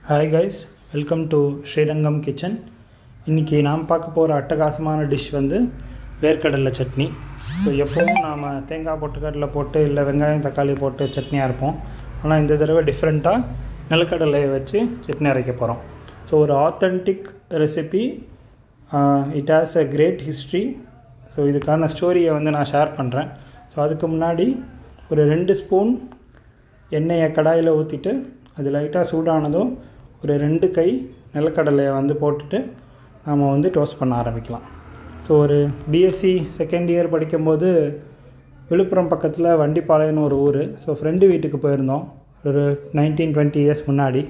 Hi guys, welcome to Srirangam Kitchen. இன்றைக்கி நாம் பார்க்க போகிற அட்டகாசமான டிஷ் வந்து வேர்க்கடலை சட்னி. ஸோ எப்போவும் நாம் தேங்காய் பொட்டுக்கடலை போட்டு இல்லை வெங்காயம் தக்காளி போட்டு சட்னியாக இருப்போம். ஆனால் இந்த தடவை டிஃப்ரெண்ட்டாக நிலக்கடலையை வச்சு சட்னி அரைக்க போகிறோம். ஸோ ஒரு authentic recipe, it has a great history. So இதுக்கான ஸ்டோரியை வந்து நான் ஷேர் பண்ணுறேன். ஸோ அதுக்கு முன்னாடி ஒரு 2 ஸ்பூன் எண்ணெயை கடாயில் ஊற்றிட்டு அது லைட்டாக சூடானதும் ஒரு 2 கை நிலக்கடலையை வந்து போட்டுட்டு நாம் வந்து டோஸ்ட் பண்ண ஆரம்பிக்கலாம். ஸோ ஒரு பிஎஸ்சி செகண்ட் இயர் படிக்கும்போது விழுப்புரம் பக்கத்தில் வண்டிப்பாளையம்னு ஒரு ஊர். ஸோ ஃப்ரெண்டு வீட்டுக்கு போயிருந்தோம் ஒரு 19-20 இயர்ஸ் முன்னாடி.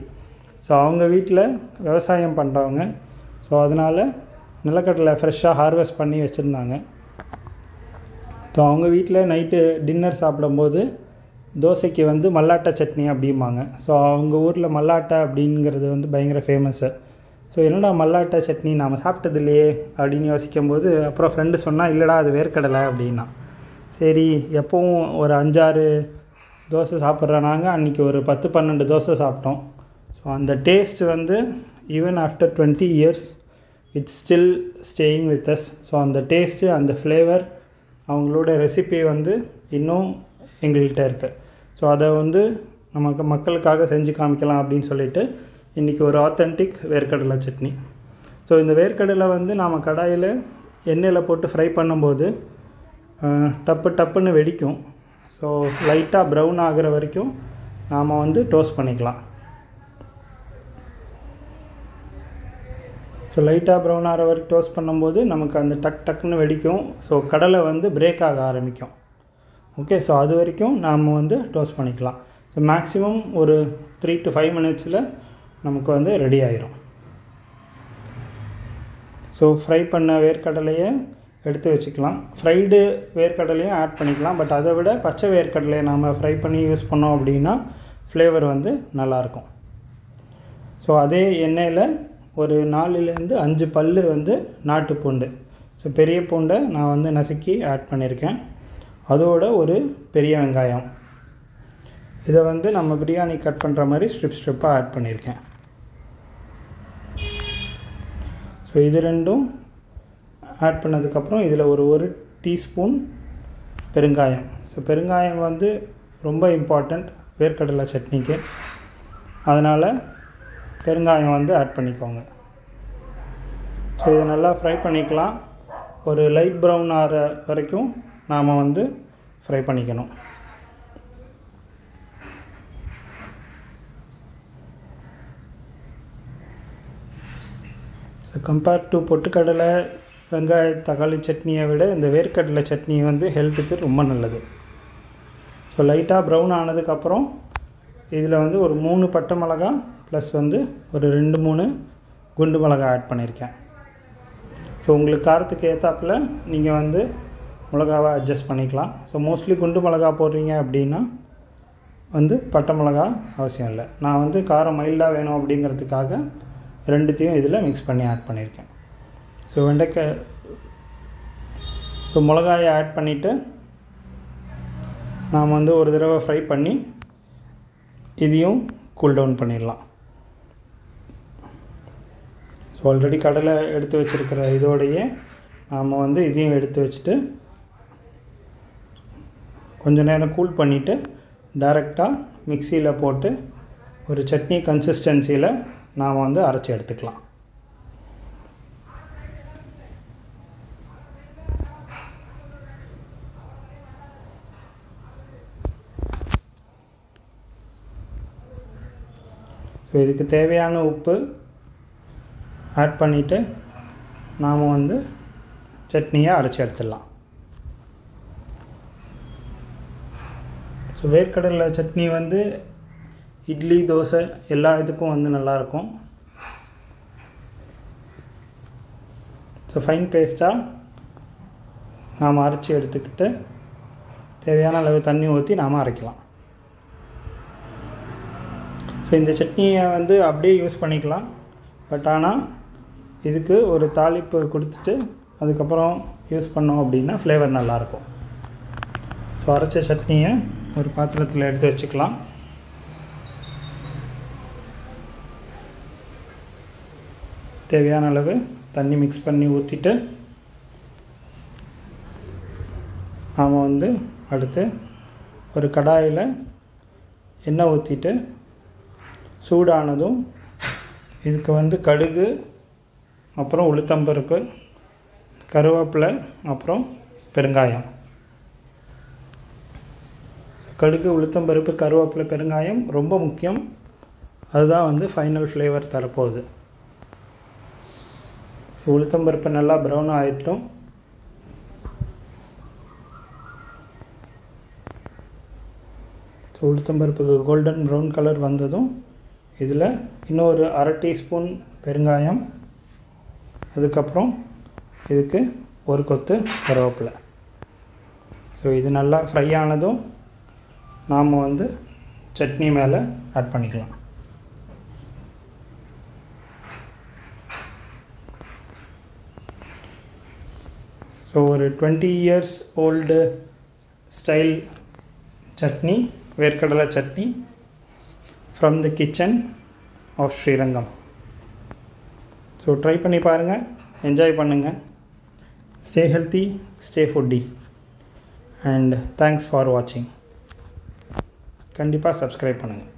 ஸோ அவங்க வீட்டில் விவசாயம் பண்ணுறவங்க. ஸோ அதனால் நிலக்கடலை ஃப்ரெஷ்ஷாக ஹார்வெஸ்ட் பண்ணி வச்சுருந்தாங்க. ஸோ அவங்க வீட்டில் நைட்டு டின்னர் சாப்பிடும்போது தோசைக்கு வந்து மல்லாட்டை சட்னி அப்படிம்பாங்க. ஸோ அவங்க ஊரில் மல்லாட்டை அப்படிங்கிறது வந்து பயங்கர ஃபேமஸ்ஸு. ஸோ என்னடா மல்லாட்டை சட்னி நாம் சாப்பிட்டது இல்லையே அப்படின்னு யோசிக்கும்போது அப்புறம் ஃப்ரெண்டு சொன்னால் இல்லைடா அது வேர்க்கடலை அப்படின்னா. சரி, எப்போவும் ஒரு 5-6 தோசை சாப்பிட்ற நாங்கள் அன்றைக்கி ஒரு 10-12 தோசை சாப்பிட்டோம். ஸோ அந்த டேஸ்ட் வந்து even after 20 years it's still staying with us. So அந்த டேஸ்ட்டு, அந்த ஃப்ளேவர், அவங்களோட ரெசிபி வந்து இன்னும் எங்கள்கிட்ட இருக்குது. ஸோ அதை வந்து நமக்கு மக்களுக்காக செஞ்சு காமிக்கலாம் அப்படின்னு சொல்லிட்டு இன்றைக்கி ஒரு ஆத்தென்டிக் வேர்க்கடலை சட்னி. ஸோ இந்த வேர்க்கடலை வந்து நாம் கடாயில் எண்ணெயில் போட்டு ஃப்ரை பண்ணும்போது டப்புன்னு வெடிக்கும். ஸோ லைட்டாக ப்ரௌன் ஆகிற வரைக்கும் நாம் வந்து டோஸ்ட் பண்ணிக்கலாம். ஸோ லைட்டாக ப்ரௌன் ஆகிற வரைக்கும் டோஸ்ட் பண்ணும்போது நமக்கு அந்த டக்குன்னு வெடிக்கும். ஸோ கடலை வந்து பிரேக் ஆக ஆரம்பிக்கும். ஓகே, ஸோ அது வரைக்கும் நாம் வந்து டோஸ்ட் பண்ணிக்கலாம். ஸோ மேக்ஸிமம் ஒரு 3 to 5 மினிட்ஸில் நமக்கு வந்து ரெடி ஆயிரும். ஸோ ஃப்ரை பண்ண வேர்க்கடலையை எடுத்து வச்சுக்கலாம். ஃப்ரைடு வேர்க்கடலையும் ஆட் பண்ணிக்கலாம். பட் அதை விட பச்சை வேர்க்கடலையை நாம் ஃப்ரை பண்ணி யூஸ் பண்ணோம் அப்படின்னா ஃப்ளேவர் வந்து நல்லாயிருக்கும். ஸோ அதே எண்ணெயில் ஒரு 4-5 பல் வந்து நாட்டு பூண்டு. ஸோ பெரிய பூண்டை நான் வந்து நசுக்கி ஆட் பண்ணியிருக்கேன். அதோட ஒரு பெரிய வெங்காயம், இதை வந்து நம்ம பிரியாணி கட் பண்ணுற மாதிரி ஸ்ட்ரிப்பாக ஆட் பண்ணியிருக்கேன். ஸோ இது ரெண்டும் ஆட் பண்ணதுக்கப்புறம் இதில் ஒரு டீஸ்பூன் பெருங்காயம். ஸோ பெருங்காயம் வந்து ரொம்ப இம்பார்ட்டண்ட் வேர்க்கடலை சட்னிக்கு. அதனால் பெருங்காயம் வந்து ஆட் பண்ணிக்கோங்க. ஸோ இதை நல்லா ஃப்ரை பண்ணிக்கலாம். ஒரு லைட் ப்ரௌன் ஆகிற வரைக்கும் நாம் வந்து ஃப்ரை பண்ணிக்கணும். ஸோ கம்பேர் டு பொட்டுக்கடலை வெங்காய தக்காளி சட்னியை விட இந்த வேர்க்கடலை சட்னி வந்து ஹெல்த்துக்கு ரொம்ப நல்லது. ஸோ லைட்டாக ப்ரௌன் ஆனதுக்கப்புறம் இதில் வந்து ஒரு 3 பட்டை மிளகா ப்ளஸ் வந்து ஒரு 2-3 குண்டு மிளகா ஆட் பண்ணியிருக்கேன். ஸோ உங்களுக்கு காரத்துக்கு ஏற்றாப்பில் நீங்கள் வந்து மிளகாவை அட்ஜஸ்ட் பண்ணிக்கலாம். ஸோ மோஸ்ட்லி குண்டு மிளகா போடுறீங்க அப்படின்னா வந்து பட்டை மிளகா அவசியம் இல்லை. நான் வந்து காரம் மைல்டாக வேணும் அப்படிங்கிறதுக்காக 2த்தையும் இதில் மிக்ஸ் பண்ணி ஆட் பண்ணியிருக்கேன். ஸோ வெண்டைக்காய் மிளகாயை ஆட் பண்ணிவிட்டு நாம் வந்து ஒரு தடவை ஃப்ரை பண்ணி இதையும் கூல் டவுன் பண்ணிடலாம். ஸோ ஆல்ரெடி கடலை எடுத்து வச்சுருக்கிற இதோடையே நாம் வந்து இதையும் எடுத்து வச்சுட்டு கொஞ்சம் நேரம் கூல் பண்ணிவிட்டு டைரெக்டாக மிக்சியில் போட்டு ஒரு சட்னி கன்சிஸ்டன்சியில் நாம் வந்து அரைச்சி எடுத்துக்கலாம். ஸோ இதுக்கு தேவையான உப்பு ஆட் பண்ணிவிட்டு நாம் வந்து சட்னியை அரைச்சி எடுத்துடலாம். ஸோ வேர்க்கடலை சட்னி வந்து இட்லி, தோசை எல்லா இதுக்கும் வந்து நல்லாயிருக்கும். ஸோ ஃபைன் பேஸ்ட்டாக நாம் அரைச்சி எடுத்துக்கிட்டு தேவையான அளவு தண்ணி ஊற்றி நாம் அரைக்கலாம். ஸோ இந்த சட்னியை வந்து அப்படியே யூஸ் பண்ணிக்கலாம். பட் ஆனால் இதுக்கு ஒரு தாளிப்பு கொடுத்துட்டு அதுக்கப்புறம் யூஸ் பண்ணோம் அப்படின்னா ஃப்ளேவர் நல்லாயிருக்கும். ஸோ அரைச்ச சட்னியை ஒரு பாத்திரத்தில் எடுத்து வச்சுக்கலாம். தேவையான அளவு தண்ணி மிக்ஸ் பண்ணி ஊற்றிட்டு நாம் வந்து அடுத்து ஒரு கடாயில் எண்ணெய் ஊற்றிட்டு சூடானதும் இதுக்கு வந்து கடுகு, அப்புறம் உளுத்தம்பருப்பு, கருவேப்பிலை, அப்புறம் பெருங்காயம். கடுகு, உளுத்தம்பருப்பு, கருவேப்பிலை, பெருங்காயம் ரொம்ப முக்கியம். அதுதான் வந்து ஃபைனல் ஃப்ளேவர் தரப்போகுது. உளுத்தம்பருப்பு நல்லா ப்ரௌன் ஆகிட்டோம். உளுத்தம்பருப்புக்கு கோல்டன் ப்ரௌன் கலர் வந்ததும் இதில் இன்னொரு அரை டீஸ்பூன் பெருங்காயம், அதுக்கப்புறம் இதுக்கு ஒரு கொத்து கருவேப்பிலை. ஸோ இது நல்லா ஃப்ரை ஆனதும் நாம் வந்து சட்னி மேலே ஆட் பண்ணிக்கலாம். ஸோ ஒரு 20 years ஓல்டு ஸ்டைல் சட்னி, வேர்க்கடலை chutney from the kitchen of Srirangam. So try பண்ணி பாருங்கள், என்ஜாய் பண்ணுங்கள். Stay healthy, stay foodie, and thanks for வாட்சிங். கண்டிப்பாக சப்ஸ்கிரைப் பண்ணுங்கள்.